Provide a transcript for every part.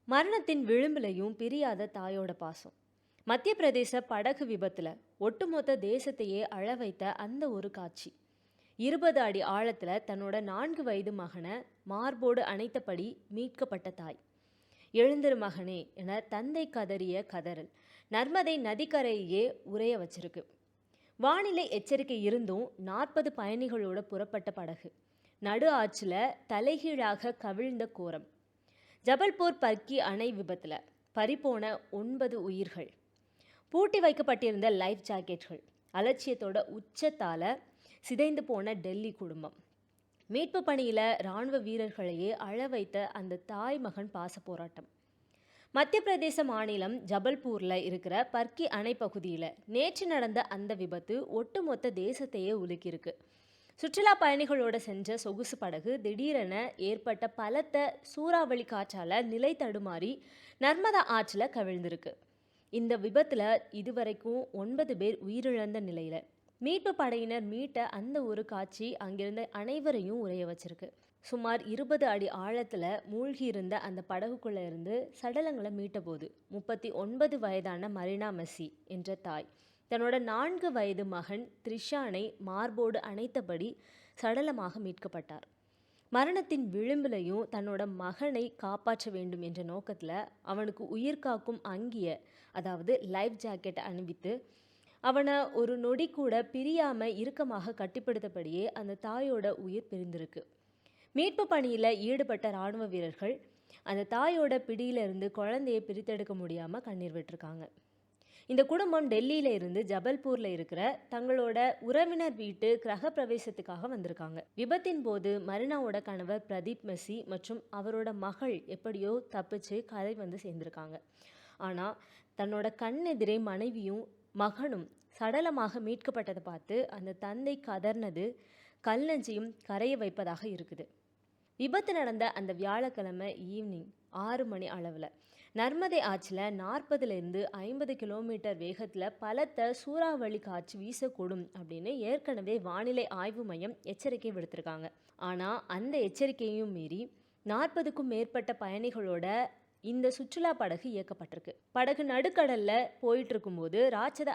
மரணத்தின் விளிம்புலையும் பிரியாத தாயோட பாசம். மத்திய பிரதேச படகு விபத்துல ஒட்டுமொத்த தேசத்தையே அழ வைத்த அந்த ஒரு காட்சி. 20 அடி ஆழத்துல தன்னோட 4 வயது மகனை மார்போடு அணைத்தபடி மீட்கப்பட்ட தாய். எழுந்திரு மகனே என தந்தை கதறிய கதறல் நர்மதை நதிக்கரையே உறைய வச்சிருக்கு. வானிலை எச்சரிக்கை இருந்தும் 40 பயணிகளோட புறப்பட்ட படகு நடு ஆற்றுல தலைகீழாக கவிழ்ந்த கோரம். ஜபல்பூர் பர்கி அணை விபத்தில் பறிபோன 9 உயிர்கள். பூட்டி வைக்கப்பட்டிருந்த லைஃப் ஜாக்கெட்கள். அலட்சியத்தோட உச்சத்தால் சிதைந்து போன டெல்லி குடும்பம். மீட்பு பணியில் இராணுவ வீரர்களையே அழ வைத்த அந்த தாய் மகன் பாச போராட்டம். மத்திய பிரதேச மாநிலம் ஜபல்பூரில் இருக்கிற பர்கி அணை பகுதியில் நேற்று நடந்த அந்த விபத்து ஒட்டுமொத்த தேசத்தையே உலுக்கியிருக்கு. சுற்றுலா பயணிகளோட சென்ற சொகுசு படகு திடீரென ஏற்பட்ட பலத்த சூறாவளி காற்றால நிலை தடுமாறி நர்மதா ஆற்றில் கவிழ்ந்திருக்கு. இந்த விபத்தில் இதுவரைக்கும் 9 பேர் உயிரிழந்த நிலையில் மீட்பு படையினர் மீட்ட அந்த ஒரு காட்சி அங்கிருந்த அனைவரையும் உறைய வச்சிருக்கு. சுமார் 20 அடி ஆழத்தில் மூழ்கி இருந்த அந்த படகுக்குள்ளே இருந்து சடலங்களை மீட்ட போது 39 வயதான மரினா மெஸ்ஸி என்ற தாய் தன்னோட 4 வயது மகன் த்ரிஷானை மார்போடு அணைத்தபடி சடலமாக மீட்கப்பட்டார். மரணத்தின் விளிம்பிலையும் தன்னோட மகனை காப்பாற்ற வேண்டும் என்ற நோக்கத்தில் அவனுக்கு உயிர் காக்கும் அங்கிய, அதாவது லைஃப் ஜாக்கெட் அணிவித்து அவனை ஒரு நொடி கூட பிரியாம இறுக்கமாக கட்டிப்பிடித்தபடியே அந்த தாயோட உயிர் பிரிந்திருக்கு. மீட்பு பணியில் ஈடுபட்ட இராணுவ வீரர்கள் அந்த தாயோட பிடியிலிருந்து குழந்தையை பிரித்தெடுக்க முடியாமல் கண்ணீர் விட்டுருக்காங்க. இந்த குடும்பம் டெல்லியில இருந்து ஜபல்பூர்ல இருக்கிற தங்களோட உறவினர் வீட்டு கிரக பிரவேசத்துக்காக வந்திருக்காங்க. விபத்தின் போது மரினாவோட கணவர் பிரதீப் மெஸ்ஸி மற்றும் அவரோட மகள் எப்படியோ தப்பிச்சு கரை வந்து சேர்ந்திருக்காங்க. ஆனா தன்னோட கண்ணெதிரே மனைவியும் மகனும் சடலமாக மீட்கப்பட்டதை பார்த்து அந்த தந்தை கதர்னது கல்நெஞ்சியும் கரைய வைப்பதாக இருக்குது. விபத்து நடந்த அந்த வியாழக்கிழமை ஈவினிங் 6 மணி அளவில் நர்மதை ஆற்றில் 40லேருந்து 50 கிலோமீட்டர் வேகத்தில் பலத்த சூறாவளி காற்று வீசக்கூடும் அப்படின்னு ஏற்கனவே வானிலை ஆய்வு மையம் எச்சரிக்கை விடுத்திருக்காங்க. ஆனால் அந்த எச்சரிக்கையும் மீறி 40க்கும் மேற்பட்ட பயணிகளோட இந்த சுற்றுலா படகு இயக்கப்பட்டிருக்கு. படகு நடுக்கடலில் போயிட்டு இருக்கும்போது ராட்சத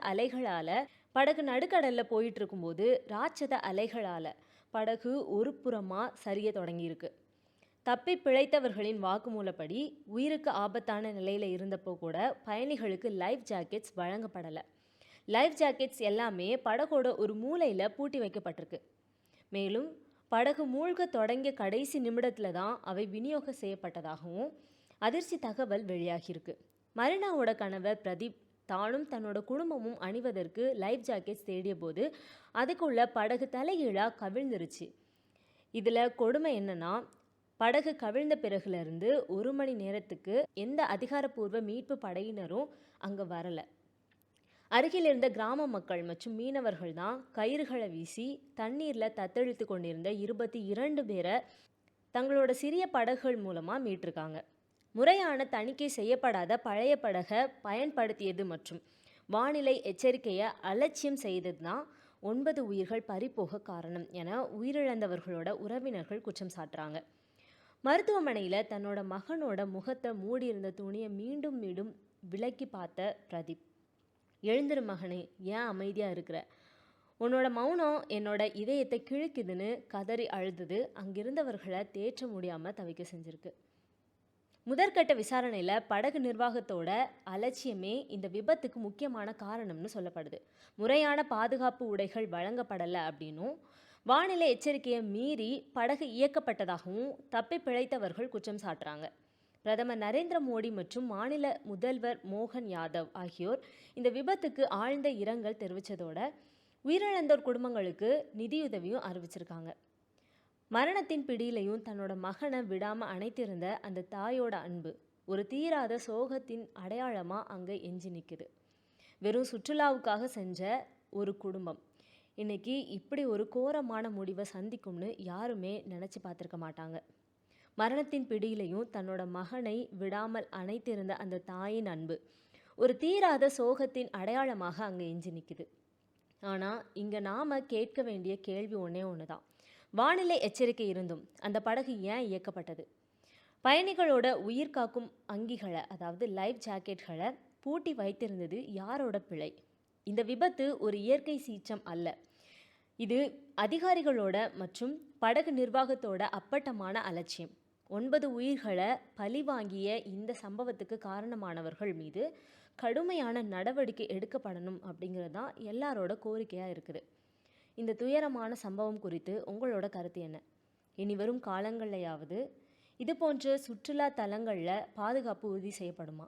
அலைகளால் படகு ஒரு புறமாக சரிய தொடங்கியிருக்கு. தப்பி பிழைத்தவர்களின் வாக்குமூலப்படி உயிருக்கு ஆபத்தான நிலையில் இருந்தப்போ கூட பயணிகளுக்கு லைஃப் ஜாக்கெட்ஸ் வழங்கப்படலை. லைஃப் ஜாக்கெட்ஸ் எல்லாமே படகோட ஒரு மூலையில் பூட்டி வைக்கப்பட்டிருக்கு. மேலும் படகு மூழ்க தொடங்கிய கடைசி நிமிடத்தில் தான் அவை விநியோகம் செய்யப்பட்டதாகவும் அதிர்ச்சி தகவல் வெளியாகியிருக்கு. மரினாவோட கணவர் பிரதீப் தானும் தன்னோட குடும்பமும் அணிவதற்கு லைஃப் ஜாக்கெட்ஸ் தேடிய போது அதுக்குள்ள படகு தலைகீழாக கவிழ்ந்துருச்சு. இதில் கொடுமை என்னன்னா, படகு கவிழ்ந்த பிறகுலேருந்து 1 மணி நேரத்துக்கு எந்த அதிகாரப்பூர்வ மீட்பு படையினரும் அங்கே வரலை. அருகில் இருந்த கிராம மக்கள் மற்றும் மீனவர்கள் தான் கயிறுகளை வீசி தண்ணீரில் தத்தளித்து கொண்டிருந்த 22 பேரை தங்களோட சிறிய படகுகள் மூலமாக மீட்டிருக்காங்க. முறையான தணிக்கை செய்யப்படாத பழைய படகை பயன்படுத்தியது மற்றும் வானிலை எச்சரிக்கையை அலட்சியம் செய்தது தான் 9 உயிர்கள் பறிபோக காரணம் என உயிரிழந்தவர்களோட உறவினர்கள் குற்றம் சாட்டுறாங்க. மருத்துவமனையில் தன்னோட மகனோட முகத்தை மூடியிருந்த துணியை மீண்டும் மீண்டும் விலக்கி பார்த்த பிரதீப், எழுந்திரு மகனே, ஏன் அமைதியாக இருக்கிற? உன்னோட மௌனம் என்னோட இதயத்தை கிழக்குதுன்னு கதறி அழுதது அங்கிருந்தவர்களை தேற்ற முடியாமல் தவிக்க செஞ்சிருக்கு. முதற்கட்ட விசாரணையில் படகு நிர்வாகத்தோட அலட்சியமே இந்த விபத்துக்கு முக்கியமான காரணம்னு சொல்லப்படுது. முறையான பாதுகாப்பு உடைகள் வழங்கப்படலை அப்படின்னும் வானிலை எச்சரிக்கையை மீறி படகு இயக்கப்பட்டதாகவும் தப்பி பிழைத்தவர்கள் குற்றம் சாட்டுறாங்க. பிரதமர் நரேந்திர மோடி மற்றும் மாநில முதல்வர் மோகன் யாதவ் ஆகியோர் இந்த விபத்துக்கு ஆழ்ந்த இரங்கல் தெரிவித்ததோட உயிரிழந்தோர் குடும்பங்களுக்கு நிதியுதவியும் அறிவிச்சிருக்காங்க. மரணத்தின் பிடியிலையும் தன்னோட மகனை விடாமல் அணைத்திருந்த அந்த தாயோட அன்பு ஒரு தீராத சோகத்தின் அடையாளமாக அங்கே எஞ்சி நிற்குது. வெறும் சுற்றுலாவுக்காக செஞ்ச ஒரு குடும்பம் இன்னைக்கு இப்படி ஒரு கோரமான முடிவை சந்திக்கும்னு யாருமே நினச்சி பார்த்துருக்க மாட்டாங்க. மரணத்தின் பிடியிலையும் தன்னோட மகனை விடாமல் அணைத்திருந்த அந்த தாயின் அன்பு ஒரு தீராத சோகத்தின் அடையாளமாக அங்கே எஞ்சி நிற்குது. ஆனால் இங்கே நாம் கேட்க வேண்டிய கேள்வி ஒன்றே ஒன்று தான். வானிலை எச்சரிக்கை இருந்தும் அந்த படகு ஏன் இயக்கப்பட்டது? பயணிகளோட உயிர் காக்கும் அங்கிகளை, அதாவது லைஃப் ஜாக்கெட்களை பூட்டி வைத்திருந்தது யாரோட பிழை? இந்த விபத்து ஒரு இயற்கை சீற்றம் அல்ல. இது அதிகாரிகளோட மற்றும் படகு நிர்வாகத்தோட அப்பட்டமான அலட்சியம். 9 உயிர்களை பழிவாங்கிய இந்த சம்பவத்துக்கு காரணமானவர்கள் மீது கடுமையான நடவடிக்கை எடுக்கப்படணும் அப்படிங்கிறது தான் எல்லாரோட கோரிக்கையாக இருக்குது. இந்த துயரமான சம்பவம் குறித்து உங்களோட கருத்து என்ன? இனி வரும் காலங்கள்லையாவது இது போன்ற சுற்றுலா தலங்களில் பாதுகாப்பு உறுதி செய்யப்படுமா?